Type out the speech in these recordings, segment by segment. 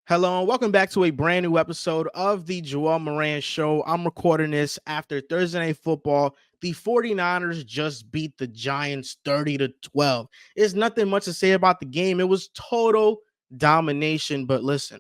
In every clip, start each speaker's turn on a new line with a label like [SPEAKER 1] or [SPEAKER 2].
[SPEAKER 1] Hello and welcome back to a brand new episode of the Joel Moran Show. I'm recording this after Thursday Night Football. The 49ers just beat the Giants 30-12. There's nothing much to say about the game. It was total domination. But listen,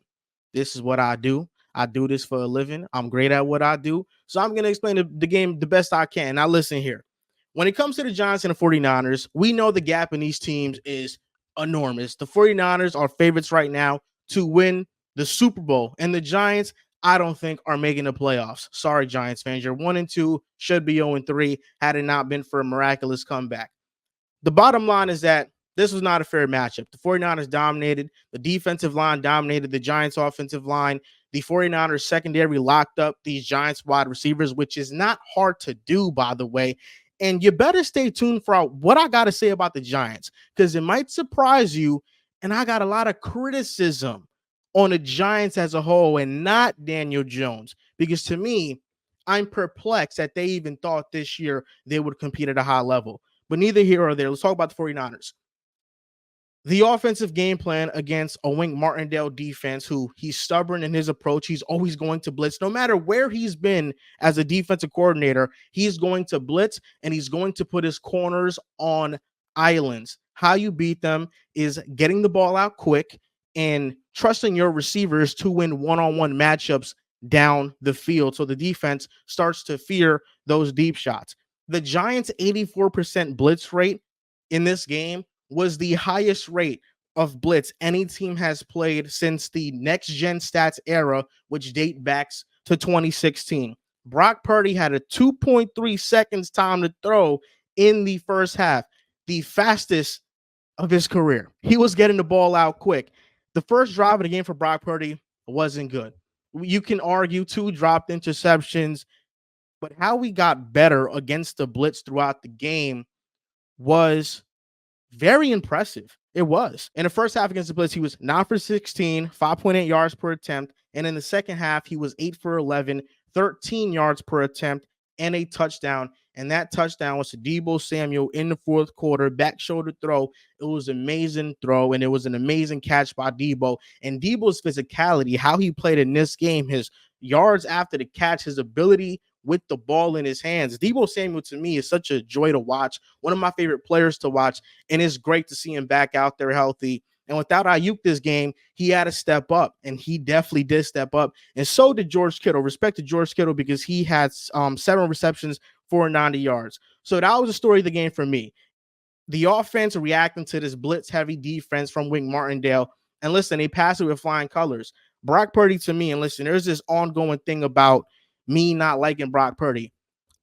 [SPEAKER 1] this is what I do. I do this for a living. I'm great at what I do. So I'm going to explain the game the best I can. Now, listen here. When it comes to the Giants and the 49ers, we know the gap in these teams is enormous. The 49ers are favorites right now to win the Super Bowl, and the Giants, I don't think, are making the playoffs. Sorry, Giants fans. You're 1-2, should be 0-3 had it not been for a miraculous comeback. The bottom line is that this was not a fair matchup. The 49ers dominated. The defensive line dominated the Giants' offensive line. The 49ers secondary locked up these Giants wide receivers, which is not hard to do, by the way. And you better stay tuned for what I got to say about the Giants, because it might surprise you. And I got a lot of criticism on the Giants as a whole and not Daniel Jones, because to me, I'm perplexed that they even thought this year they would compete at a high level. But neither here or there. Let's talk about the 49ers. The offensive game plan against a Wink Martindale defense, who he's stubborn in his approach. He's always going to blitz. No matter where he's been as a defensive coordinator, he's going to blitz and he's going to put his corners on islands. How you beat them is getting the ball out quick and trusting your receivers to win one-on-one matchups down the field. So the defense starts to fear those deep shots. The Giants' 84% blitz rate in this game was the highest rate of blitz any team has played since the next gen stats era, which date back to 2016. Brock Purdy had a 2.3 seconds time to throw in the first half, the fastest of his career. He was getting the ball out quick. The first drive of the game for Brock Purdy wasn't good. You can argue 2 dropped interceptions, but how we got better against the blitz throughout the game was very impressive. It was. In the first half against the blitz, he was 9 for 16, 5.8 yards per attempt. And in the second half, he was 8 for 11, 13 yards per attempt, and a touchdown. And that touchdown was to Deebo Samuel in the fourth quarter, back shoulder throw. It was an amazing throw, and it was an amazing catch by Deebo. And Deebo's physicality, how he played in this game, his yards after the catch, his ability with the ball in his hands. Deebo Samuel, to me, is such a joy to watch, one of my favorite players to watch, and it's great to see him back out there healthy. And without Ayuk this game, he had to step up, and he definitely did step up. And so did George Kittle. Respect to George Kittle, because he had 7 receptions for 90 yards. So that was the story of the game for me. The offense reacting to this blitz-heavy defense from Wink Martindale. And listen, they passed it with flying colors. Brock Purdy, to me, and listen, there's this ongoing thing about me not liking Brock Purdy.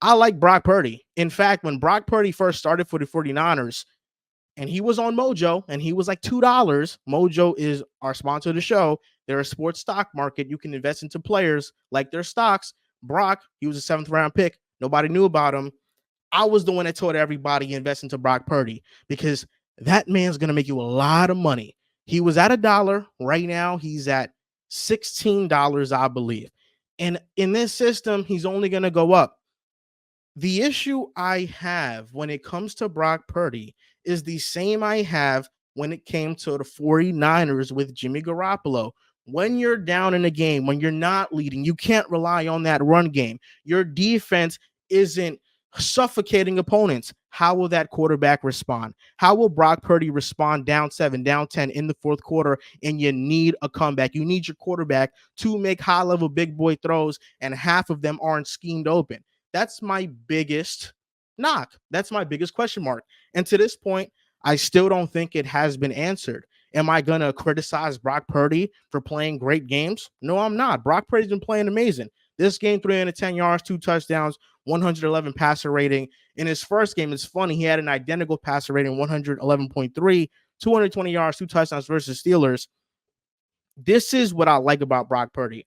[SPEAKER 1] I like Brock Purdy. In fact, when Brock Purdy first started for the 49ers, and he was on Mojo, and he was like $2. Mojo is our sponsor of the show. They're a sports stock market. You can invest into players like their stocks. Brock, he was a 7th round pick. Nobody knew about him. I was the one that told everybody invest into Brock Purdy, because that man's going to make you a lot of money. He was at $1. Right now, he's at $16, I believe. And in this system, he's only going to go up. The issue I have when it comes to Brock Purdy is the same I have when it came to the 49ers with Jimmy Garoppolo. When you're down in a game, when you're not leading, you can't rely on that run game. Your defense isn't suffocating opponents. How will that quarterback respond? How will Brock Purdy respond down 7, down 10 in the fourth quarter, and you need a comeback? You need your quarterback to make high-level big boy throws, and half of them aren't schemed open. That's my biggest knock. That's my biggest question mark. And to this point, I still don't think it has been answered. Am I going to criticize Brock Purdy for playing great games? No, I'm not. Brock Purdy's been playing amazing. This game, 310 yards, 2 touchdowns, 111 passer rating. In his first game, it's funny, he had an identical passer rating, 111.3, 220 yards, 2 touchdowns versus Steelers. This is what I like about Brock Purdy.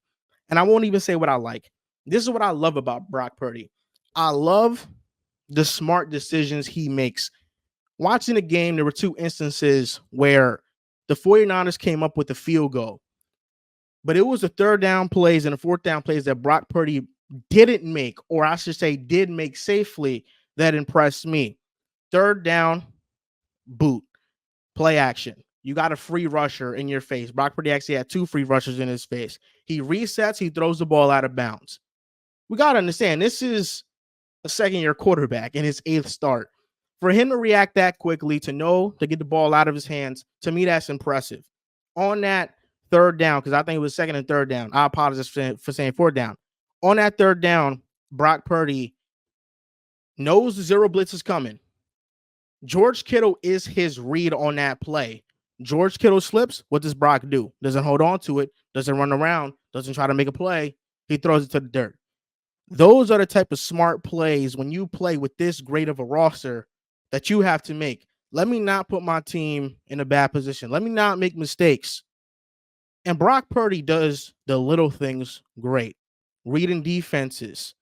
[SPEAKER 1] And I won't even say what I like. This is what I love about Brock Purdy. I love the smart decisions he makes. Watching the game, there were 2 instances where the 49ers came up with a field goal, but it was the 3rd down plays and the 4th down plays that Brock Purdy didn't make, or I should say did make safely, that impressed me. 3rd down, boot, play action. You got a free rusher in your face. Brock Purdy actually had 2 free rushers in his face. He resets, he throws the ball out of bounds. We got to understand, this is a second-year quarterback in his 8th start. For him to react that quickly, to know to get the ball out of his hands, to me, that's impressive. On that 3rd down, because I think it was 2nd and 3rd down. I apologize for saying 4th down. On that 3rd down, Brock Purdy knows the 0 blitz is coming. George Kittle is his read on that play. George Kittle slips. What does Brock do? Doesn't hold on to it. Doesn't run around. Doesn't try to make a play. He throws it to the dirt. Those are the type of smart plays when you play with this great of a roster that you have to make. Let me not put my team in a bad position. Let me not make mistakes. And Brock Purdy does the little things great. Reading defenses.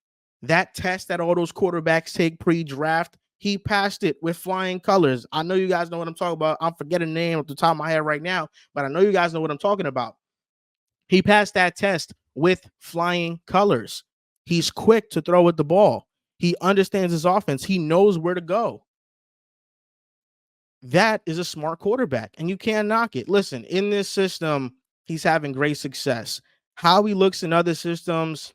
[SPEAKER 1] That test that all those quarterbacks take pre-draft, he passed it with flying colors. I know you guys know what I'm talking about. I'm forgetting the name off the top of my head right now, but I know you guys know what I'm talking about. He passed that test with flying colors. He's quick to throw at the ball. He understands his offense. He knows where to go. That is a smart quarterback, and you can't knock it. Listen, in this system, he's having great success. How he looks in other systems,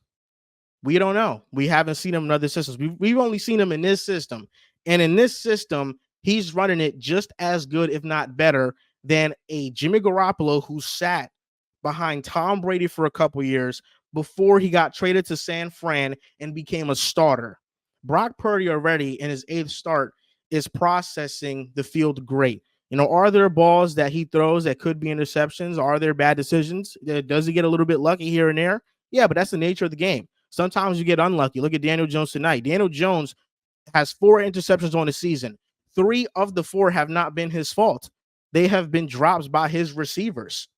[SPEAKER 1] we don't know. We haven't seen him in other systems. We've only seen him in this system. And in this system, he's running it just as good, if not better, than a Jimmy Garoppolo who sat behind Tom Brady for a couple years before he got traded to San Fran and became a starter. Brock Purdy already in his 8th start is processing the field great. You know, are there balls that he throws that could be interceptions? Are there bad decisions? Does he get a little bit lucky here and there? Yeah, but that's the nature of the game. Sometimes you get unlucky. Look at Daniel Jones tonight. Daniel Jones has 4 interceptions on the season. 3 of the 4 have not been his fault. They have been drops by his receivers.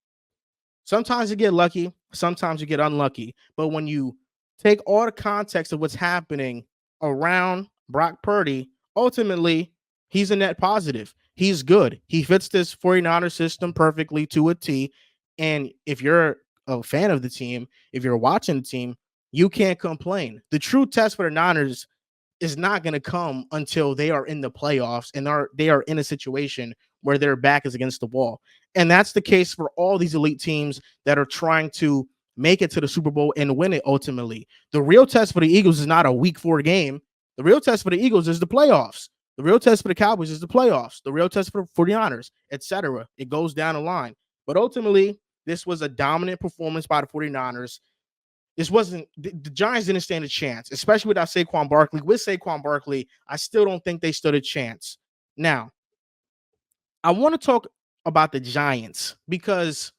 [SPEAKER 1] Sometimes you get lucky. Sometimes you get unlucky. But when you take all the context of what's happening around Brock Purdy, ultimately, he's a net positive. He's good. He fits this 49ers system perfectly to a T. And if you're a fan of the team, if you're watching the team, you can't complain. The true test for the Niners is not going to come until they are in the playoffs and they are in a situation where their back is against the wall. And that's the case for all these elite teams that are trying to make it to the Super Bowl and win it ultimately. The real test for the Eagles is not a week 4 game. The real test for the Eagles is the playoffs. The real test for the Cowboys is the playoffs. The real test for the 49ers, etc. It goes down the line. But ultimately, this was a dominant performance by the 49ers. This wasn't the Giants didn't stand a chance, especially without Saquon Barkley. With Saquon Barkley, I still don't think they stood a chance. Now, I want to talk about the Giants because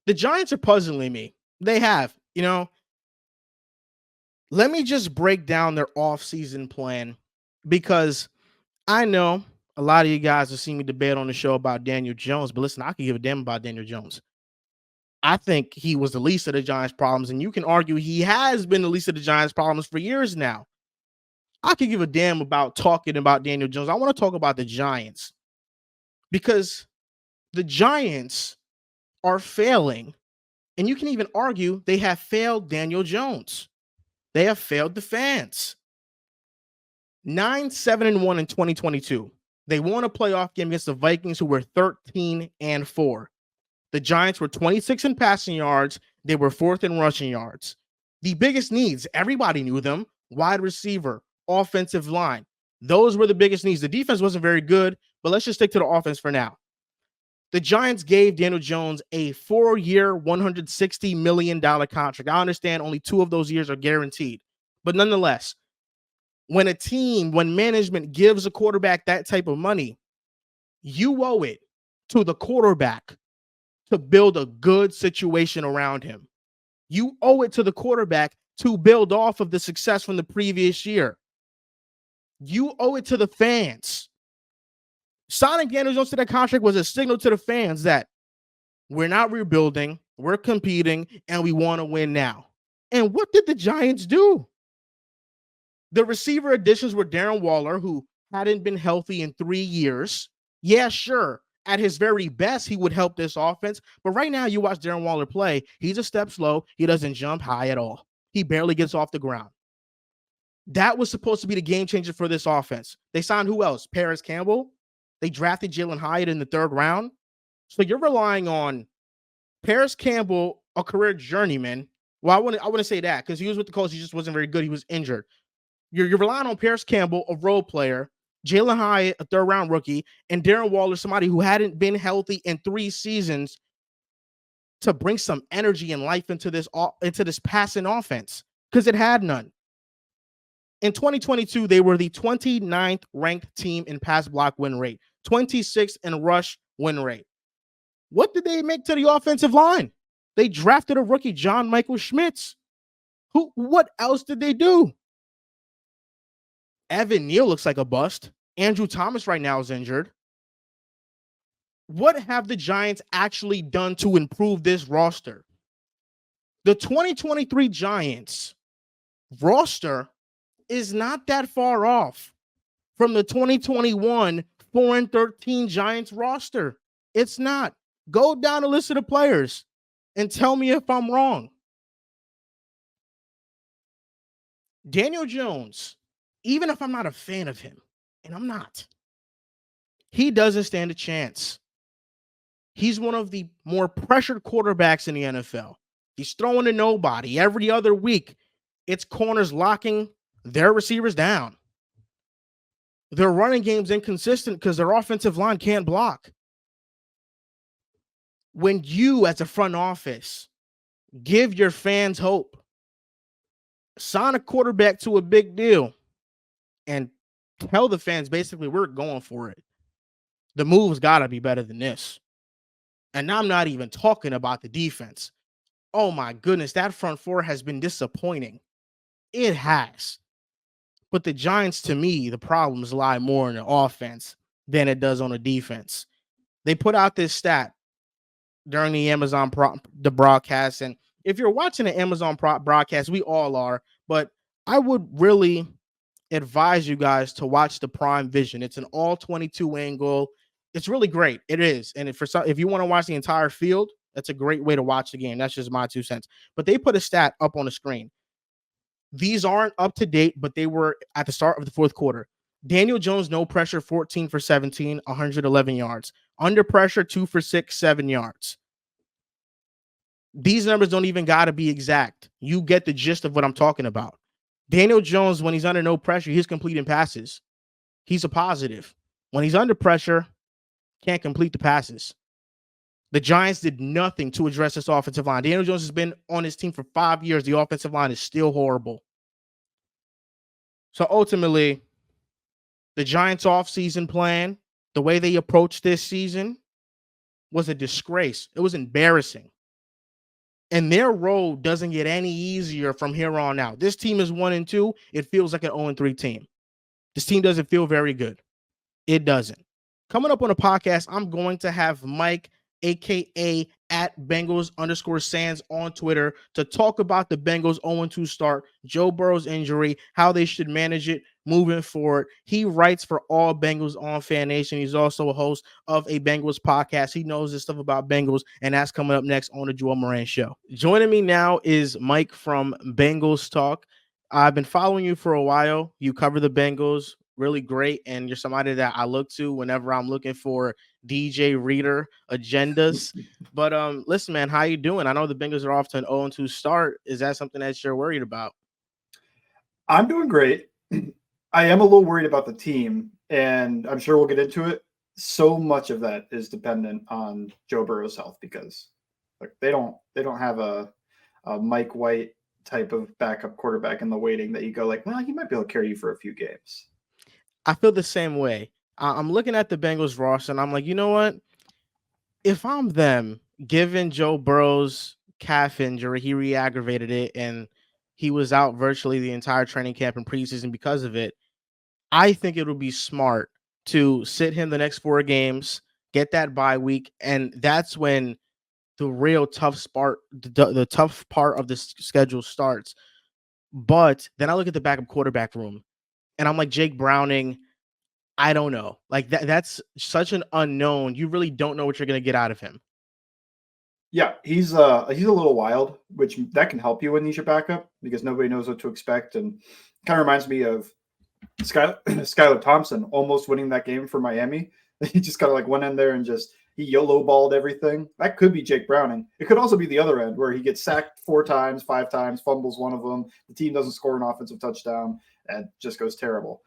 [SPEAKER 1] the Giants are puzzling me. They have, let me just break down their offseason plan because I know a lot of you guys have seen me debate on the show about Daniel Jones, but listen, I can give a damn about Daniel Jones. I think he was the least of the Giants' problems, and you can argue he has been the least of the Giants' problems for years now. I could give a damn about talking about Daniel Jones. I want to talk about the Giants because the Giants are failing, and you can even argue they have failed Daniel Jones. They have failed the fans. 9-7-1 in 2022. They won a playoff game against the Vikings, who were 13-4. The Giants were 26 in passing yards. They were 4th in rushing yards. The biggest needs, everybody knew them: wide receiver, offensive line. Those were the biggest needs. The defense wasn't very good, but let's just stick to the offense for now. The Giants gave Daniel Jones a 4-year, $160 million contract. I understand only 2 of those years are guaranteed, but nonetheless, when management gives a quarterback that type of money, you owe it to the quarterback to build a good situation around him. You owe it to the quarterback to build off of the success from the previous year. You owe it to the fans. Signing Daniel Jones to that contract was a signal to the fans that we're not rebuilding, we're competing, and we want to win now. And what did the Giants do? The receiver additions were Darren Waller, who hadn't been healthy in 3 years. Yeah, sure. At his very best, he would help this offense. But right now, you watch Darren Waller play. He's a step slow. He doesn't jump high at all. He barely gets off the ground. That was supposed to be the game changer for this offense. They signed who else? Paris Campbell. They drafted Jalen Hyatt in the 3rd round. So you're relying on Paris Campbell, a career journeyman. Well, I wouldn't say that because he was with the Colts. He just wasn't very good. He was injured. You're relying on Paris Campbell, a role player, Jalen Hyatt, a third-round rookie, and Darren Waller, somebody who hadn't been healthy in 3 seasons, to bring some energy and life into this passing offense because it had none. In 2022, they were the 29th ranked team in pass block win rate, 26th in rush win rate. What did they make to the offensive line? They drafted a rookie, John Michael Schmitz. What else did they do? Evan Neal looks like a bust. Andrew Thomas right now is injured. What have the Giants actually done to improve this roster? The 2023 Giants roster is not that far off from the 2021 4-13 Giants roster. It's not. Go down the list of the players and tell me if I'm wrong. Daniel Jones, even if I'm not a fan of him, and I'm not, he doesn't stand a chance. He's one of the more pressured quarterbacks in the NFL. He's throwing to nobody. Every other week, it's corners locking their receivers down. Their running game's inconsistent because their offensive line can't block. When you, as a front office, give your fans hope, sign a quarterback to a big deal, and tell the fans basically we're going for it, the move's got to be better than this. And I'm not even talking about the defense. Oh my goodness, that front four has been disappointing. It has. But the Giants, to me, the problems lie more in the offense than it does on the defense. They put out this stat during the the broadcast. And if you're watching the Amazon broadcast, we all are, but I would really advise you guys to watch the Prime Vision. It's an all 22 angle. It's really great. It is. And if you want to watch the entire field, that's a great way to watch the game. That's just my 2 cents. But they put a stat up on the screen. These aren't up to date, but they were at the start of the 4th quarter. Daniel Jones, no pressure, 14 for 17, 111 yards. Under pressure, 2 for 6, 7 yards. These numbers don't even got to be exact. You get the gist of what I'm talking about. Daniel Jones, when he's under no pressure, he's completing passes. He's a positive. When he's under pressure, can't complete the passes. The Giants did nothing to address this offensive line. Daniel Jones has been on his team for 5 years. The offensive line is still horrible. So ultimately, the Giants' offseason plan, the way they approached this season, was a disgrace. It was embarrassing. And their road doesn't get any easier from here on out. This team is 1-2. It feels like an 0-3 team. This team doesn't feel very good. It doesn't. Coming up on the podcast, I'm going to have Mike, a.k.a. @Bengals_Sands on Twitter, to talk about the Bengals 0-2 start, Joe Burrow's injury, how they should manage it moving forward. He writes for All Bengals on Fan Nation. He's also a host of a Bengals podcast. He knows this stuff about Bengals, and that's coming up next on the Joel Moran Show. Joining me now is Mike from Bengals Talk. I've been following you for a while. You cover the Bengals really great, and you're somebody that I look to whenever I'm looking for DJ Reader agendas. But listen, man, how you doing? I know the Bengals are off to an 0-2 start. Is that something that you're worried about?
[SPEAKER 2] I'm doing great. I am a little worried about the team, and I'm sure we'll get into it. So much of that is dependent on Joe Burrow's health because they don't have a Mike White type of backup quarterback in the waiting that you go like, well, he might be able to carry you for a few games.
[SPEAKER 1] I feel the same way. I'm looking at the Bengals roster, and I'm like, you know what? If I'm them, given Joe Burrow's calf injury, he re-aggravated it, and he was out virtually the entire training camp and preseason because of it. I think it would be smart to sit him the next 4 games, get that bye week, and that's when the real tough part, the tough part of the schedule starts. But then I look at the backup quarterback room, and I'm like, Jake Browning, I don't know. Like that's such an unknown. You really don't know what you're going to get out of him.
[SPEAKER 2] Yeah, he's a little wild, which that can help you when he's your backup because nobody knows what to expect. And kind of reminds me of Skylar Thompson almost winning that game for Miami. He just kind of like went in there and just he YOLO balled everything. That could be Jake Browning. It could also be the other end where he gets sacked 4 times, 5 times, fumbles one of them. The team doesn't score an offensive touchdown and just goes terrible.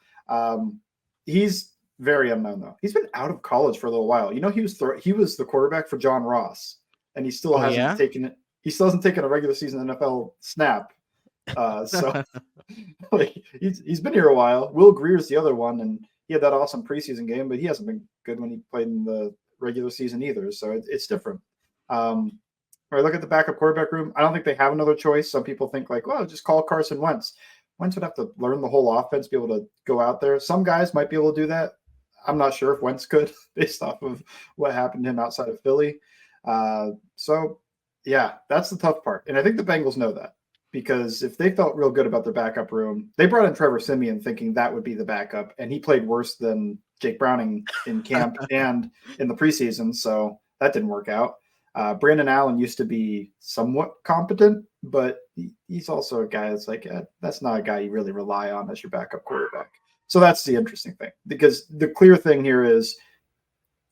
[SPEAKER 2] He's very unknown though. He's been out of college for a little while. He was the quarterback for John Ross, and he still hasn't taken it. He still hasn't taken a regular season NFL snap. So like he's been here a while. Will Greer's the other one, and he had that awesome preseason game, but he hasn't been good when he played in the regular season either. So it's different. When I look at the backup quarterback room, I don't think they have another choice. Some people think like, well, just call Carson Wentz. Wentz would have to learn the whole offense, be able to go out there. Some guys might be able to do that. I'm not sure if Wentz could based off of what happened to him outside of Philly. So yeah, that's the tough part. And I think the Bengals know that, because if they felt real good about their backup room, they brought in Trevor Siemian thinking that would be the backup, and he played worse than Jake Browning in camp and in the preseason, so that didn't work out. Brandon Allen used to be somewhat competent, but he's also a guy that's like, that's not a guy you really rely on as your backup quarterback. So that's the interesting thing, because the clear thing here is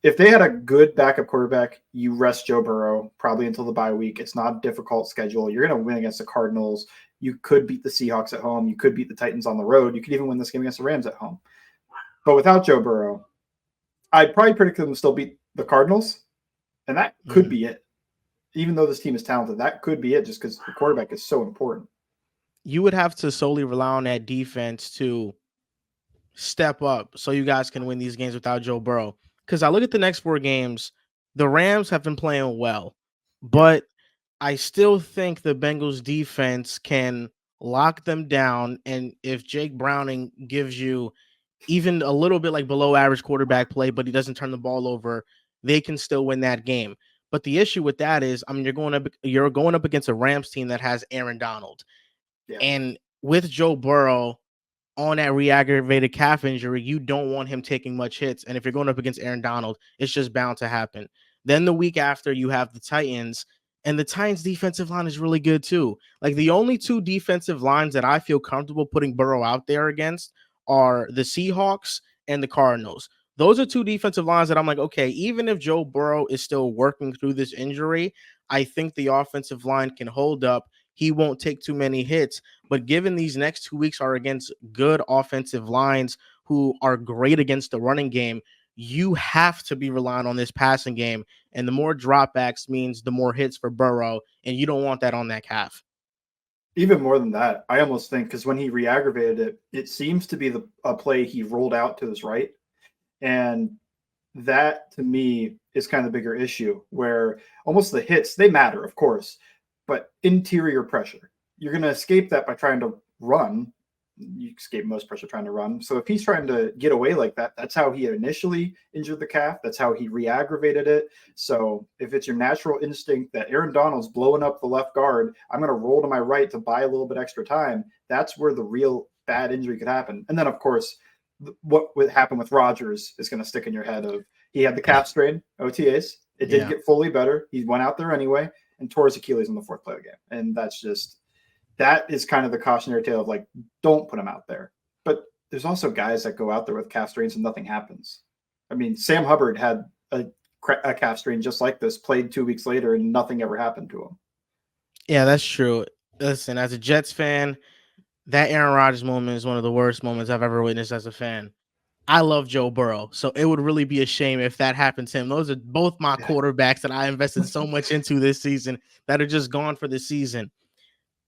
[SPEAKER 2] if they had a good backup quarterback, you rest Joe Burrow probably until the bye week. It's not a difficult schedule. You're going to win against the Cardinals. You could beat the Seahawks at home. You could beat the Titans on the road. You could even win this game against the Rams at home. But without Joe Burrow, I'd probably predict them to still beat the Cardinals, and that could be it. Even though this team is talented, that could be it, just because the quarterback is so important.
[SPEAKER 1] You would have to solely rely on that defense to step up so you guys can win these games without Joe Burrow. Because I look at the next 4 games, the Rams have been playing well, but I still think the Bengals defense can lock them down. And if Jake Browning gives you even a little bit like below average quarterback play, but he doesn't turn the ball over, they can still win that game. But the issue with that is, you're going up against a Rams team that has Aaron Donald. Yeah. And with Joe Burrow on that re-aggravated calf injury, you don't want him taking much hits. And if you're going up against Aaron Donald, it's just bound to happen. Then the week after, you have the Titans, and the Titans defensive line is really good too. Like, the only 2 defensive lines that I feel comfortable putting Burrow out there against are the Seahawks and the Cardinals. Those are 2 defensive lines that I'm like, okay, even if Joe Burrow is still working through this injury, I think the offensive line can hold up. He won't take too many hits. But given these next 2 weeks are against good offensive lines who are great against the running game, you have to be relying on this passing game. And the more dropbacks means the more hits for Burrow, and you don't want that on that calf.
[SPEAKER 2] Even more than that, I almost think, because when he re-aggravated it, it seems to be a play he rolled out to his right. And that, to me, is kind of the bigger issue, where almost the hits, they matter, of course, but interior pressure, you're going to escape that by trying to run. You escape most pressure trying to run. So if he's trying to get away like that, that's how he initially injured the calf. That's how he re-aggravated it. So if it's your natural instinct that Aaron Donald's blowing up the left guard, I'm going to roll to my right to buy a little bit extra time, that's where the real bad injury could happen. And then, of course, what would happen with Rodgers is going to stick in your head of he had the calf strain, OTAs. It didn't get fully better. He went out there anyway and tore his Achilles in the 4th play of the game. And that is kind of the cautionary tale of like, don't put him out there. But there's also guys that go out there with calf strains and nothing happens. I mean, Sam Hubbard had a calf strain just like this, played 2 weeks later, and nothing ever happened to him.
[SPEAKER 1] Yeah, that's true. Listen, as a Jets fan, that Aaron Rodgers moment is one of the worst moments I've ever witnessed as a fan. I love Joe Burrow, so it would really be a shame if that happened to him. Those are both my quarterbacks that I invested so much into this season that are just gone for the season.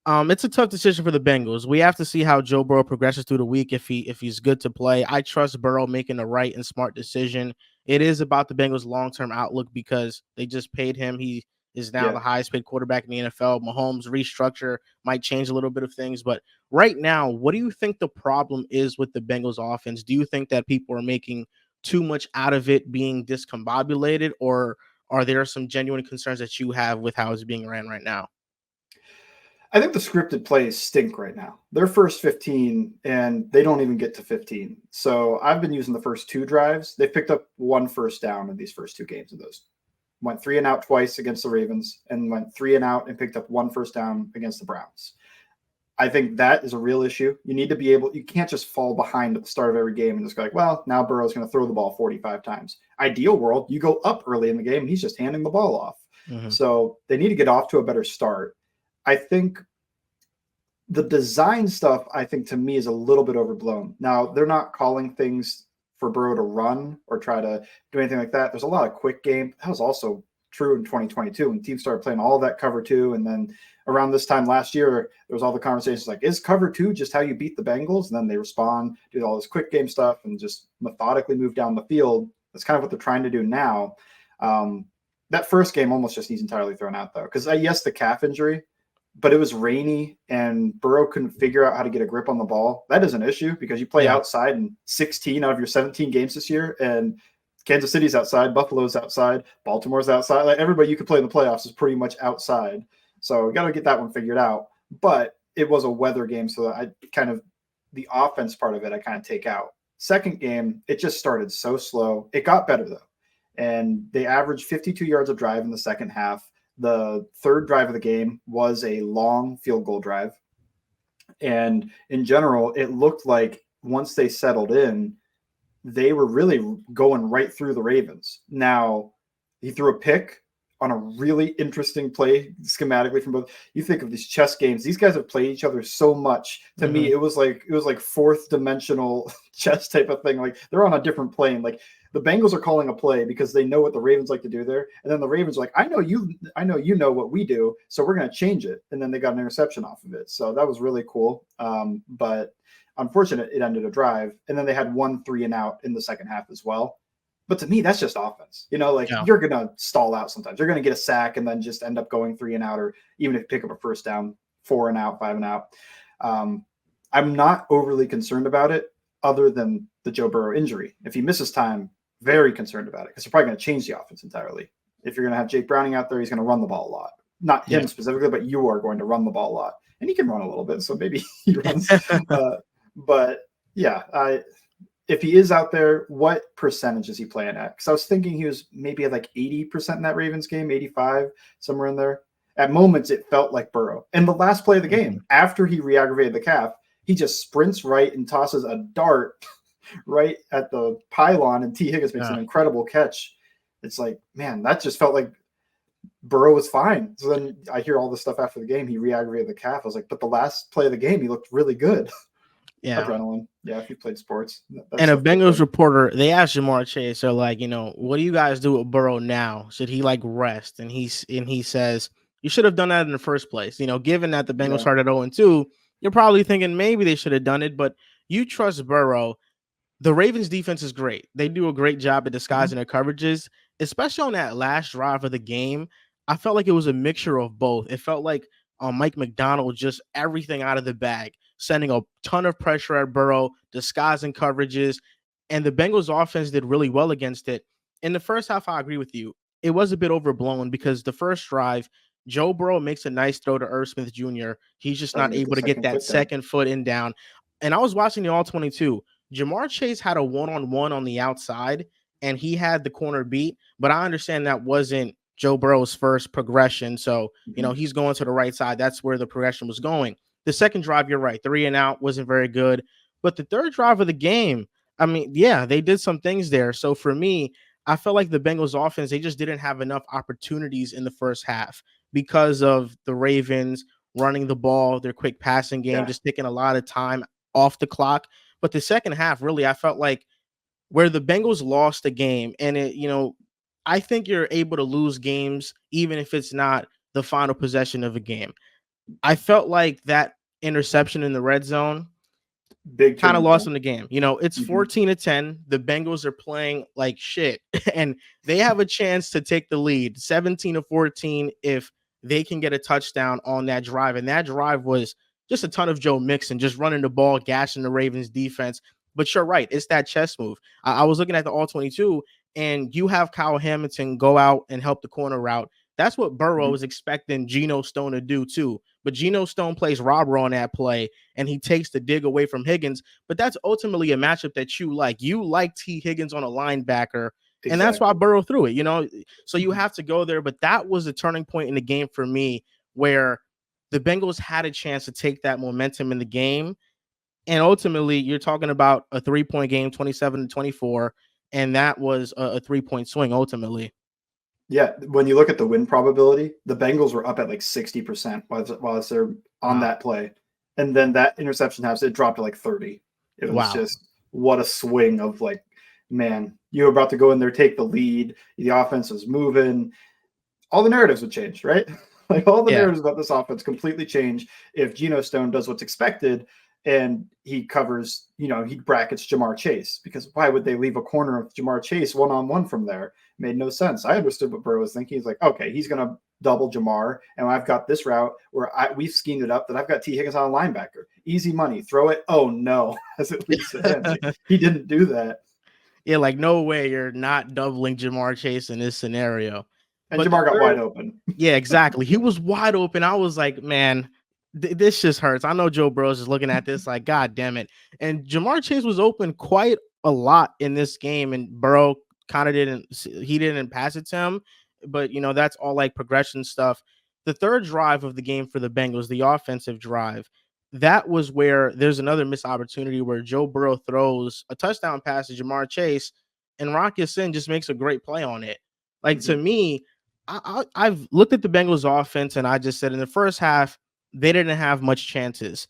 [SPEAKER 1] It's a tough decision for the Bengals. We have to see how Joe Burrow progresses through the week if he's good to play. I trust Burrow making the right and smart decision. It is about the Bengals' long-term outlook because they just paid him. He is now the highest paid quarterback in the NFL. Mahomes' restructure might change a little bit of things, but right now, what do you think the problem is with the Bengals offense? Do you think that people are making too much out of it being discombobulated, or are there some genuine concerns that you have with how it's being ran right now?
[SPEAKER 2] I think the scripted plays stink right now. They're first 15, and they don't even get to 15. So I've been using the first 2 drives. They've picked up 1 first down in these first 2 games of those. Went 3 and out twice against the Ravens, and went 3 and out and picked up 1 first down against the Browns. I think that is a real issue. You need to be able, you can't just fall behind at the start of every game and just go like, well, now Burrow's going to throw the ball 45 times. Ideal world, you go up early in the game and he's just handing the ball off.
[SPEAKER 1] Mm-hmm.
[SPEAKER 2] So they need to get off to a better start. I think the design stuff, I think to me is a little bit overblown. Now, they're not calling things for Burrow to run or try to do anything like that. There's a lot of quick game. That was also true in 2022 when teams started playing all that cover two. And then around this time last year, there was all the conversations like, is cover two just how you beat the Bengals? And then they respond, do all this quick game stuff and just methodically move down the field. That's kind of what they're trying to do now. That first game almost just needs entirely thrown out though. Because yes, the calf injury, but it was rainy and Burrow couldn't figure out how to get a grip on the ball. That is an issue because you play outside in 16 out of your 17 games this year, and Kansas City's outside, Buffalo's outside, Baltimore's outside. Like everybody you could play in the playoffs is pretty much outside. So we got to get that one figured out. But it was a weather game, so I kind of the offense part of it I kind of take out. Second game, it just started so slow. It got better though, and they averaged 52 yards of drive in the second half. The third drive of the game was a long field goal drive. And in general, it looked like once they settled in, they were really going right through the Ravens. Now, he threw a pick on a really interesting play schematically from both. You think of these chess games, these guys have played each other so much. To me, it was like fourth dimensional chess type of thing. Like they're on a different plane. Like the Bengals are calling a play because they know what the Ravens like to do there. And then the Ravens are like, I know you know what we do, so we're going to change it. And then they got an interception off of it. So that was really cool. But unfortunate, it ended a drive. And then they had 1 3-and-out in the second half as well. But to me, that's just offense. You know, like you're going to stall out sometimes. You're going to get a sack and then just end up going 3-and-out, or even if you pick up a first down, 4-and-out, 5-and-out. I'm not overly concerned about it other than the Joe Burrow injury. If he misses time, very concerned about it because they're probably going to change the offense entirely. If you're going to have Jake Browning out there, he's going to run the ball a lot. Not him specifically, but you are going to run the ball a lot. And he can run a little bit, so maybe he runs. But yeah, if he is out there, what percentage is he playing at? Because I was thinking he was maybe at like 80% in that Ravens game, 85, somewhere in there. At moments, it felt like Burrow. And the last play of the game, after he re-aggravated the calf, he just sprints right and tosses a dart right at the pylon, and T. Higgins makes an incredible catch. It's like, man, that just felt like Burrow was fine. So then I hear all this stuff after the game. He re-aggravated the calf. I was like, but the last play of the game, he looked really good.
[SPEAKER 1] Yeah.
[SPEAKER 2] Adrenaline. Yeah, if you played sports.
[SPEAKER 1] And a Bengals reporter, they asked Ja'Marr Chase, so like, what do you guys do with Burrow now? Should he like rest? And he says, you should have done that in the first place. Given that the Bengals started 0-2, you're probably thinking maybe they should have done it, but you trust Burrow. The Ravens defense is great. They do a great job at disguising their coverages, especially on that last drive of the game. I felt like it was a mixture of both. It felt like Mike McDonald, just everything out of the bag, sending a ton of pressure at Burrow, disguising coverages, and the Bengals offense did really well against it. In the first half, I agree with you. It was a bit overblown because the first drive, Joe Burrow makes a nice throw to Irv Smith Jr. He's just not able to get that second foot in down. And I was watching the All-22. Ja'Marr Chase had a one-on-one on the outside, and he had the corner beat, but I understand that wasn't Joe Burrow's first progression. So, he's going to the right side. That's where the progression was going. The second drive, you're right, 3-and-out wasn't very good. But the third drive of the game, I mean, yeah, they did some things there. So for me, I felt like the Bengals offense, they just didn't have enough opportunities in the first half because of the Ravens running the ball, their quick passing game, just taking a lot of time off the clock. But the second half, really, I felt like where the Bengals lost the game, and I think you're able to lose games even if it's not the final possession of a game. I felt like that interception in the red zone kind of lost them the game. It's 14-10. The Bengals are playing like shit, and they have a chance to take the lead 17-14 if they can get a touchdown on that drive. And that drive was just a ton of Joe Mixon just running the ball, gashing the Ravens defense. But you're right. It's that chess move. I was looking at the All-22, and you have Kyle Hamilton go out and help the corner route. That's what Burrow is expecting Geno Stone to do too. But Geno Stone plays robber on that play, and he takes the dig away from Higgins. But that's ultimately a matchup that you like. You like T. Higgins on a linebacker, and that's why Burrow threw it, So you have to go there. But that was a turning point in the game for me where the Bengals had a chance to take that momentum in the game. And ultimately, you're talking about a 3-point game, 27-24, and that was a 3-point swing ultimately.
[SPEAKER 2] Yeah, when you look at the win probability, the Bengals were up at like 60% while they're on
[SPEAKER 1] Wow.
[SPEAKER 2] that play. And then that interception happens, it dropped to like 30. It was
[SPEAKER 1] Wow.
[SPEAKER 2] just what a swing of like, man, you were about to go in there, take the lead. The offense was moving. All the narratives would change, right? Like all the
[SPEAKER 1] Yeah.
[SPEAKER 2] narratives about this offense completely change if Geno Stone does what's expected and he covers, he brackets Jamar Chase, because why would they leave a corner of Jamar Chase one-on-one from there? Made no sense. I understood what Burrow was thinking. He's like, okay, he's going to double Jamar, and I've got this route where we've schemed it up that I've got T. Higgins on a linebacker. Easy money. Throw it. Oh, no, as it leads to him. Like, he didn't do that.
[SPEAKER 1] Yeah, like no way you're not doubling Jamar Chase in this scenario.
[SPEAKER 2] And
[SPEAKER 1] But
[SPEAKER 2] Jamar got wide open.
[SPEAKER 1] Yeah, exactly. He was wide open. I was like, man, this just hurts. I know Joe Burrow is looking at this like, God damn it. And Jamar Chase was open quite a lot in this game, and Burrow kind of didn't pass it to him. But that's all like progression stuff. The third drive of the game for the Bengals, the offensive drive, that was where there's another missed opportunity where Joe Burrow throws a touchdown pass to Jamar Chase, and Rock Ya-Sin just makes a great play on it. Like, to me, I've looked at the Bengals offense, and I just said in the first half, they didn't have much chances.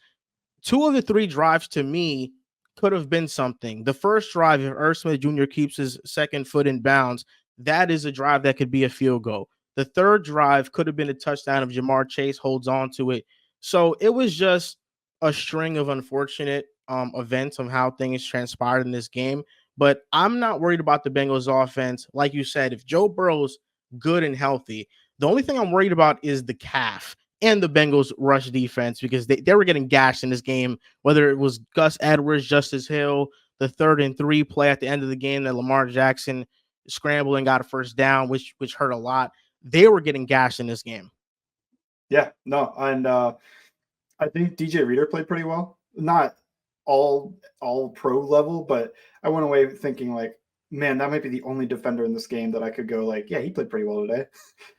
[SPEAKER 1] 2 of the 3 drives to me could have been something. The first drive, if Irv Smith Jr. keeps his second foot in bounds, that is a drive that could be a field goal. The third drive could have been a touchdown if Jamar Chase holds on to it. So it was just a string of unfortunate events of how things transpired in this game. But I'm not worried about the Bengals offense. Like you said, if Joe Burrow's good and healthy, the only thing I'm worried about is the calf and the Bengals rush defense, because they were getting gashed in this game, whether it was Gus Edwards, Justice Hill, the 3rd and 3 play at the end of the game that Lamar Jackson scrambled and got a first down, which hurt a lot. They were getting gashed in this game.
[SPEAKER 2] Yeah, no. And I think DJ Reader played pretty well. Not all pro level, but I went away thinking like, man, that might be the only defender in this game that I could go like, yeah, he played pretty well today.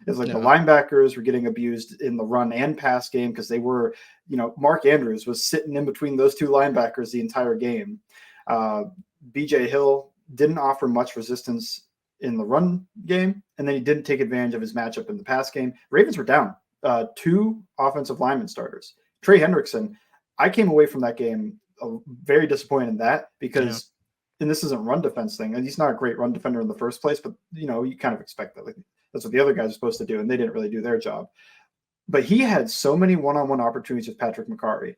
[SPEAKER 2] It's like the linebackers were getting abused in the run and pass game because they were, Mark Andrews was sitting in between those 2 linebackers the entire game. BJ Hill didn't offer much resistance in the run game, and then he didn't take advantage of his matchup in the pass game. Ravens were down 2 offensive lineman starters. Trey Hendrickson, I came away from that game very disappointed in that because, and this isn't run defense thing, and he's not a great run defender in the first place, but you kind of expect that. Like, that's what the other guys are supposed to do, and they didn't really do their job. But he had so many one-on-one opportunities with Patrick McCarry.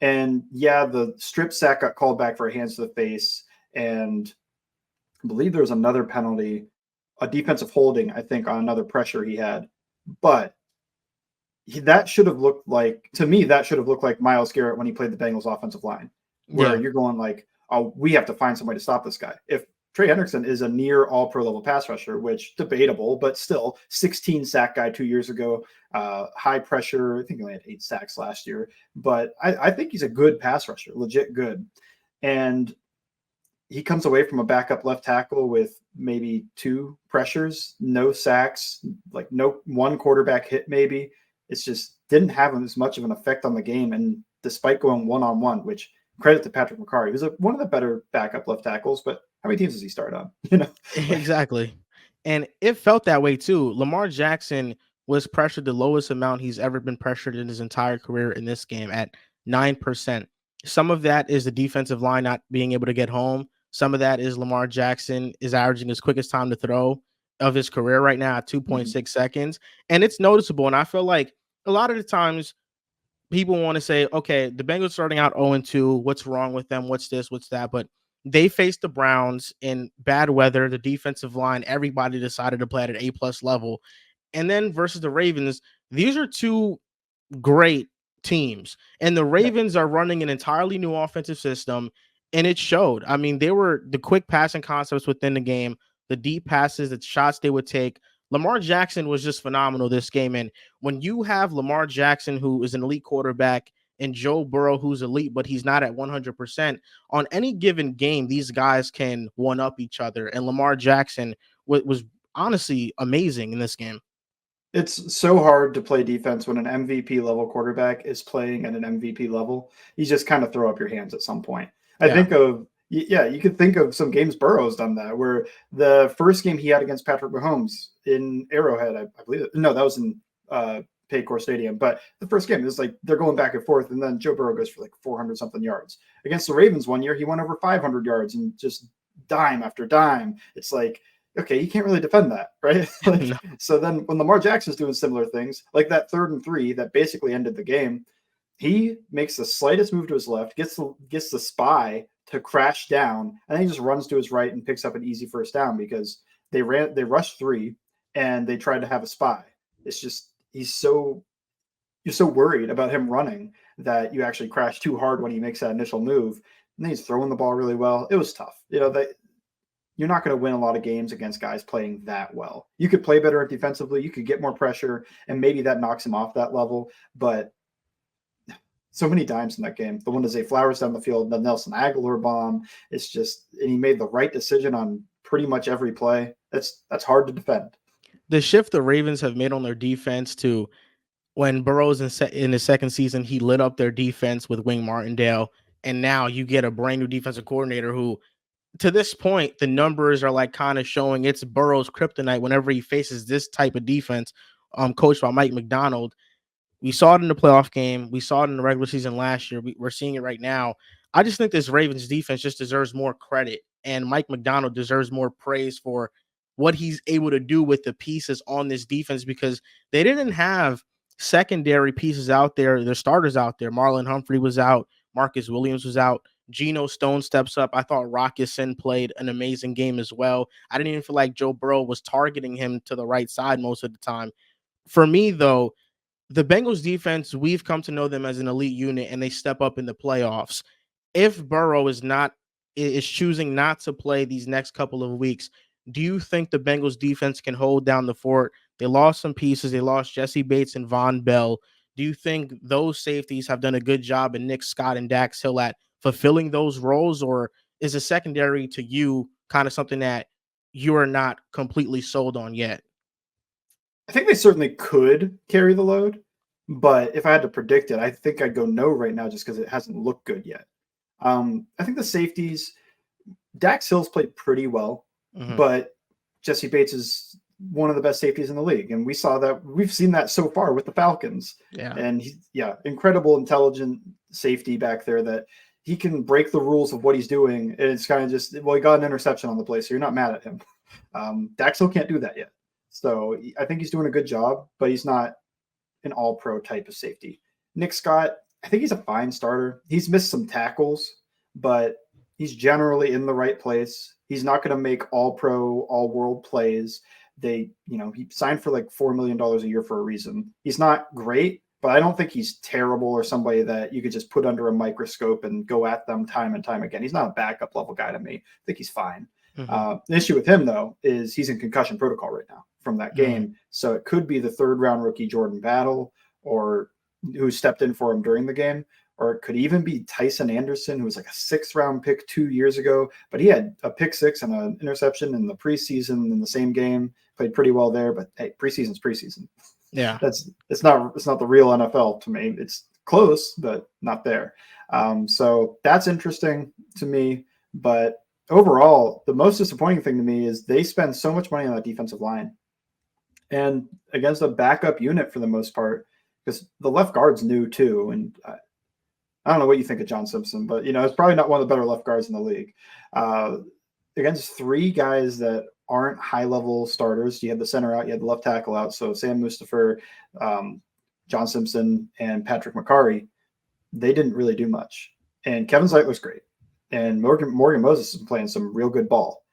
[SPEAKER 2] And yeah, the strip sack got called back for a hands to the face, and I believe there was another penalty, a defensive holding, I think, on another pressure he had. But that should have looked like, to me, that should have looked like Myles Garrett when he played the Bengals offensive line, where you're going like, oh, we have to find some way to stop this guy. If Trey Hendrickson is a near all pro level pass rusher, which debatable, but still 16 sack guy 2 years ago, high pressure. I think he only had 8 sacks last year, but I think he's a good pass rusher, legit good. And he comes away from a backup left tackle with maybe 2 pressures, no sacks, like no 1 quarterback hit maybe. It's just didn't have as much of an effect on the game. And despite going one-on-one, which credit to Patrick McCarry, he was one of the better backup left tackles, but how many teams does he start on?
[SPEAKER 1] Exactly. And it felt that way too. Lamar Jackson was pressured the lowest amount he's ever been pressured in his entire career in this game at 9%. Some of that is the defensive line not being able to get home. Some of that is Lamar Jackson is averaging his quickest time to throw of his career right now at 2.6 seconds. And it's noticeable. And I feel like a lot of the times people want to say, okay, the Bengals starting out 0-2. What's wrong with them? What's this? What's that? But they faced the Browns in bad weather. The defensive line, everybody decided to play at an A+ level. And then versus the Ravens, these are 2 great teams. And the Ravens are running an entirely new offensive system, and it showed. I mean, they were the quick passing concepts within the game, the deep passes, the shots they would take. Lamar Jackson was just phenomenal this game. And when you have Lamar Jackson, who is an elite quarterback, and Joe Burrow, who's elite, but he's not at 100%, on any given game, these guys can one-up each other. And Lamar Jackson was honestly amazing in this game.
[SPEAKER 2] It's so hard to play defense when an MVP level quarterback is playing at an MVP level. You just kind of throw up your hands at some point. I
[SPEAKER 1] Yeah.
[SPEAKER 2] think of yeah, you could think of some games Burrow's done that, where the first game he had against Patrick Mahomes in Arrowhead, I believe no, that was in Paycor Stadium, but the first game it was like they're going back and forth, and then Joe Burrow goes for like 400 something yards against the Ravens one year. He went over 500 yards and just dime after dime. It's like, okay, you can't really defend that, right? Like,
[SPEAKER 1] No.
[SPEAKER 2] so then when Lamar Jackson's doing similar things, like that 3rd and 3 that basically ended the game, he makes the slightest move to his left, gets the spy to crash down, and then he just runs to his right and picks up an easy first down because they rushed 3 and they tried to have a spy. It's just you're so worried about him running that you actually crash too hard when he makes that initial move. And then he's throwing the ball really well. It was tough. That you're not going to win a lot of games against guys playing that well. You could play better defensively. You could get more pressure, and maybe that knocks him off that level. But so many dimes in that game. The one to Zay Flowers down the field, the Nelson Aguilar bomb. It's just, and he made the right decision on pretty much every play. That's hard to defend.
[SPEAKER 1] The shift the Ravens have made on their defense to when Burrow's in his second season, he lit up their defense with Wing Martindale. And now you get a brand new defensive coordinator who, to this point, the numbers are like kind of showing it's Burrow's kryptonite whenever he faces this type of defense, coached by Mike Macdonald. We saw it in the playoff game. We saw it in the regular season last year. We're seeing it right now. I just think this Ravens defense just deserves more credit, and Mike Macdonald deserves more praise for what he's able to do with the pieces on this defense because they didn't have secondary pieces out there. Their starters out there. Marlon Humphrey was out. Marcus Williams was out. Geno Stone steps up. I thought Rock Ya-Sin played an amazing game as well. I didn't even feel like Joe Burrow was targeting him to the right side most of the time. For me, though, the Bengals defense, we've come to know them as an elite unit and they step up in the playoffs. If Burrow is choosing not to play these next couple of weeks, do you think the Bengals defense can hold down the fort? They lost some pieces. They lost Jesse Bates and Von Bell. Do you think those safeties have done a good job in Nick Scott and Dax Hill at fulfilling those roles, or is the secondary to you kind of something that you are not completely sold on yet?
[SPEAKER 2] I think they certainly could carry the load, but if I had to predict it, I think I'd go no right now just because it hasn't looked good yet. I think the safeties, Dax Hill's played pretty well,
[SPEAKER 1] Mhm.
[SPEAKER 2] but Jesse Bates is one of the best safeties in the league, and we've seen that so far with the Falcons.
[SPEAKER 1] Yeah.
[SPEAKER 2] And incredible, intelligent safety back there that he can break the rules of what he's doing, and it's kind of just he got an interception on the play, so you're not mad at him. Dax Hill can't do that yet, so I think he's doing a good job, but he's not an all-pro type of safety. Nick Scott, I think he's a fine starter. He's missed some tackles, but he's generally in the right place. He's not going to make all-pro, all-world plays. He signed for like $4 million a year for a reason. He's not great, but I don't think he's terrible or somebody that you could just put under a microscope and go at them time and time again. He's not a backup level guy to me. I think he's fine.
[SPEAKER 1] Mhm.
[SPEAKER 2] The issue with him, though, is he's in concussion protocol right now from that game.
[SPEAKER 1] Mhm.
[SPEAKER 2] So it could be the 3rd-round rookie Jordan Battle or who stepped in for him during the game, or it could even be Tyson Anderson, who was like a 6th-round pick 2 years ago, but he had a pick 6 and an interception in the preseason in the same game, played pretty well there, but hey, preseason's preseason.
[SPEAKER 1] Yeah.
[SPEAKER 2] It's not the real NFL to me. It's close, but not there. So that's interesting to me, but overall, the most disappointing thing to me is they spend so much money on that defensive line and against a backup unit for the most part, because the left guard's new too. And I don't know what you think of John Simpson, but it's probably not one of the better left guards in the league. Against 3 guys that aren't high level starters, you had the center out, you had the left tackle out. So Sam Mustipher, John Simpson, and Patrick McCarry, they didn't really do much. And Kevin Zeitler's great. And Morgan Moses is playing some real good ball,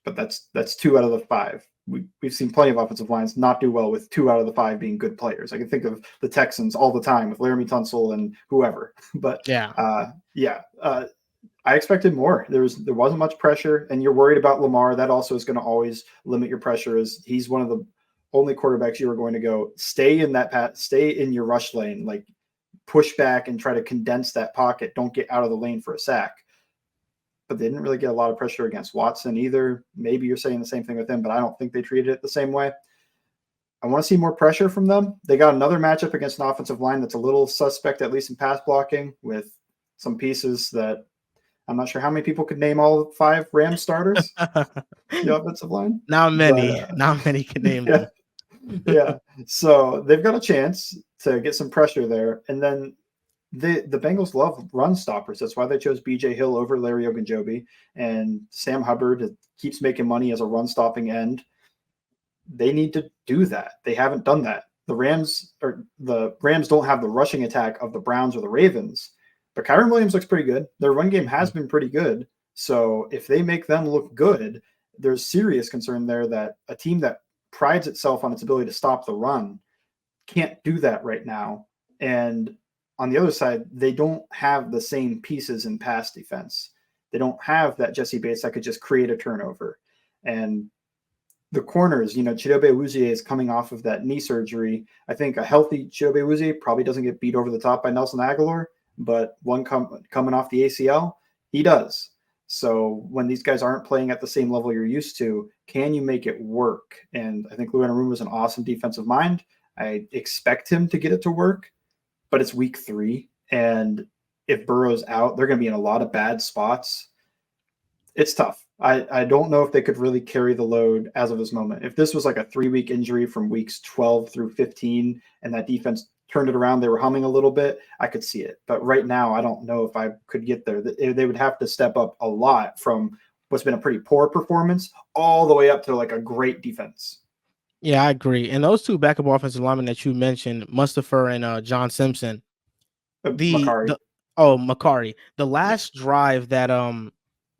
[SPEAKER 2] but that's 2 out of the 5. We've seen plenty of offensive lines not do well with 2 out of the 5 being good players. I can think of the Texans all the time with Laramie Tunsil and whoever. But
[SPEAKER 1] Yeah.
[SPEAKER 2] I expected more. There wasn't much pressure, and you're worried about Lamar. That also is going to always limit your pressure. As he's one of the only quarterbacks you are going to go stay in that path, stay in your rush lane, like push back and try to condense that pocket. Don't get out of the lane for a sack. But they didn't really get a lot of pressure against Watson either. Maybe you're saying the same thing with him, but I don't think they treated it the same way. I want to see more pressure from them. They got another matchup against an offensive line that's a little suspect, at least in pass blocking, with some pieces that I'm not sure how many people could name all 5 Rams starters, the offensive line.
[SPEAKER 1] Not
[SPEAKER 2] But
[SPEAKER 1] many. Not many can name
[SPEAKER 2] yeah,
[SPEAKER 1] them.
[SPEAKER 2] yeah. So they've got a chance to get some pressure there. And then the Bengals love run stoppers. That's why they chose BJ Hill over Larry Ogunjobi. And Sam Hubbard keeps making money as a run stopping end. They need to do that. They haven't done that. The Rams don't have the rushing attack of the Browns or the Ravens, but Kyren Williams looks pretty good. Their run game has been pretty good. So if they make them look good, there's serious concern there that a team that prides itself on its ability to stop the run can't do that right now. And on the other side, they don't have the same pieces in pass defense. They don't have that Jesse Bates that could just create a turnover. And the corners, Chidobe Awuzie is coming off of that knee surgery. I think a healthy Chidobe Awuzie probably doesn't get beat over the top by Nelson Aguilar, but one coming off the ACL, he does. So when these guys aren't playing at the same level you're used to, can you make it work? And I think Lou Anarumo is an awesome defensive mind. I expect him to get it to work, but it's week 3. And if Burrow's out, they're going to be in a lot of bad spots. It's tough. I don't know if they could really carry the load as of this moment. If this was like a 3-week injury from weeks 12 through 15 and that defense turned it around, they were humming a little bit, I could see it. But right now, I don't know if I could get there. They would have to step up a lot from what's been a pretty poor performance all the way up to like a great defense.
[SPEAKER 1] Yeah, I agree. And those 2 backup offensive linemen that you mentioned, Mustipher and John Simpson,
[SPEAKER 2] Macari.
[SPEAKER 1] Macari. The last drive that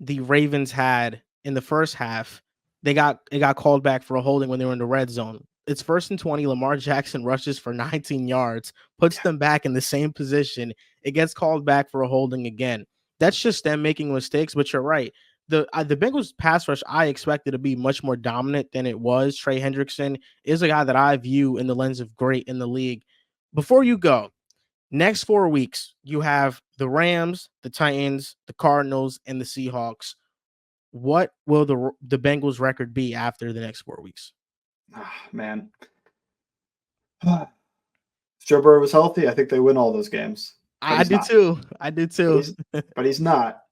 [SPEAKER 1] the Ravens had in the first half, it got called back for a holding when they were in the red zone. It's 1st and 20. Lamar Jackson rushes for 19 yards, puts them back in the same position. It gets called back for a holding again. That's just them making mistakes, but you're right. The Bengals pass rush I expected to be much more dominant than it was. Trey Hendrickson is a guy that I view in the lens of great in the league. Before you go, next 4 weeks, you have the Rams, the Titans, the Cardinals, and the Seahawks. What will the Bengals record be after the next 4 weeks?
[SPEAKER 2] Man. If Joe Burrow was healthy, I think they win all those games.
[SPEAKER 1] I do too.
[SPEAKER 2] But he's not.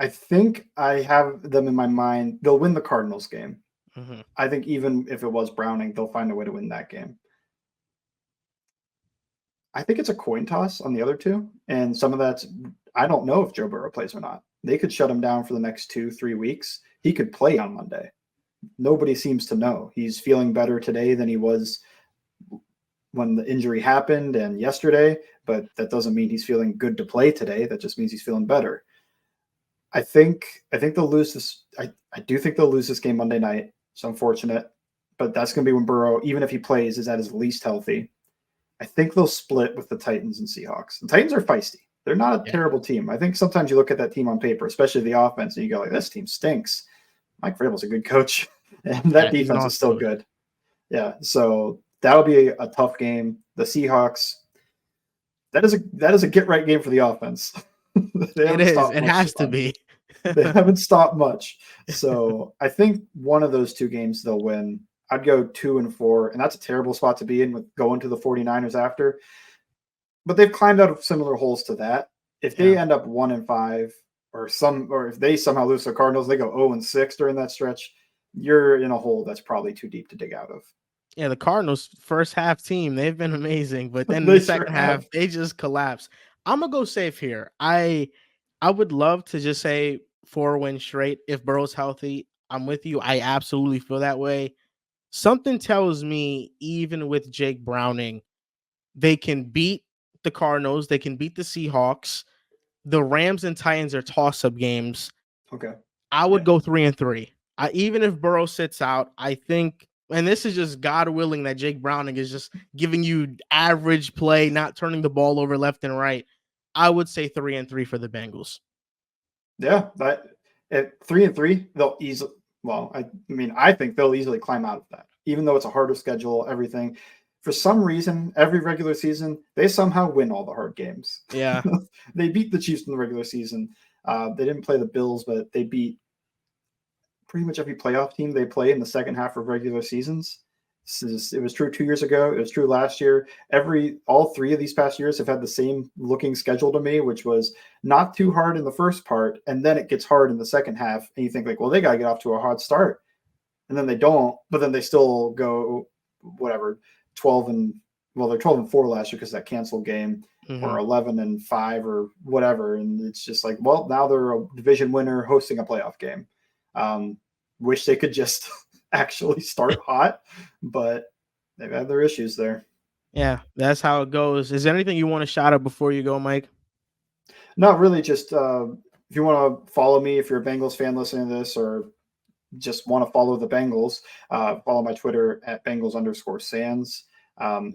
[SPEAKER 2] I think I have them in my mind. They'll win the Cardinals game.
[SPEAKER 1] Mm-hmm.
[SPEAKER 2] I think even if it was Browning, they'll find a way to win that game. I think it's a coin toss on the other 2. And some of that's, I don't know if Joe Burrow plays or not. They could shut him down for the next 2-3 weeks. He could play on Monday. Nobody seems to know. He's feeling better today than he was when the injury happened and yesterday, but that doesn't mean he's feeling good to play today. That just means he's feeling better. I think they'll lose this. I do think they'll lose this game Monday night. It's unfortunate, but that's going to be when Burrow, even if he plays, is at his least healthy. I think they'll split with the Titans and Seahawks. The Titans are feisty. They're not a terrible team. I think sometimes you look at that team on paper, especially the offense, and you go like, this team stinks. Mike Vrabel's a good coach, and that defense is still good. Yeah, so that'll be a tough game. The Seahawks, that is a get right game for the offense.
[SPEAKER 1] It is. It has to be.
[SPEAKER 2] They haven't stopped much. So I think one of those 2 games they'll win. I'd go 2-4, and that's a terrible spot to be in with going to the 49ers after. But they've climbed out of similar holes to that. If they end up 1-5, or if they somehow lose to the Cardinals, they go 0-6 during that stretch, you're in a hole that's probably too deep to dig out of.
[SPEAKER 1] Yeah, the Cardinals first half team, they've been amazing, but then the second half, they just collapse. I'm gonna go safe here. I would love to just say 4 wins straight if Burrow's healthy. I'm with you. I absolutely feel that way. Something tells me, even with Jake Browning, they can beat the Cardinals, they can beat the Seahawks. The Rams and Titans are toss-up games.
[SPEAKER 2] Okay.
[SPEAKER 1] I would go 3-3. Even if Burrow sits out, I think, and this is just God willing that Jake Browning is just giving you average play, not turning the ball over left and right. I would say 3-3 for the Bengals.
[SPEAKER 2] Yeah, that at 3-3, they'll easily. Well, I think they'll easily climb out of that, even though it's a harder schedule. Everything, for some reason, every regular season they somehow win all the hard games.
[SPEAKER 1] Yeah,
[SPEAKER 2] they beat the Chiefs in the regular season. They didn't play the Bills, but they beat pretty much every playoff team they play in the second half of regular seasons. It was true 2 years ago. It was true last year. All three of these past years have had the same looking schedule to me, which was not too hard in the first part, and then it gets hard in the second half. And you think like, well, they got to get off to a hard start, and then they don't. But then they still go whatever 12 and well, they're 12-4 last year because that canceled game, or 11-5 or whatever. And it's just like, well, now they're a division winner hosting a playoff game. Wish they could just actually start hot, but they've had their issues there.
[SPEAKER 1] Yeah, that's how it goes. Is there anything you want to shout out before you go, Mike?
[SPEAKER 2] Not really. Just if you want to follow me, if you're a Bengals fan listening to this, or just want to follow the Bengals, follow my Twitter at Bengals_Sands.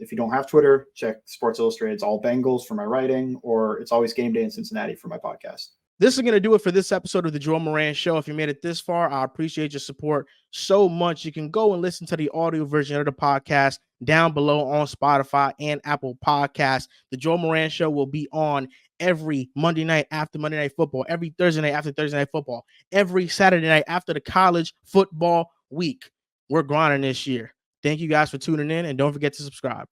[SPEAKER 2] If you don't have Twitter, check Sports Illustrated. It's all Bengals for my writing, or it's always Game Day in Cincinnati for my podcast.
[SPEAKER 1] This is going to do it for this episode of the Joel Moran Show. If you made it this far, I appreciate your support so much. You can go and listen to the audio version of the podcast down below on Spotify and Apple Podcasts. The Joel Moran Show will be on every Monday night after Monday Night Football, every Thursday night after Thursday Night Football, every Saturday night after the college football week. We're grinding this year. Thank you guys for tuning in, and don't forget to subscribe.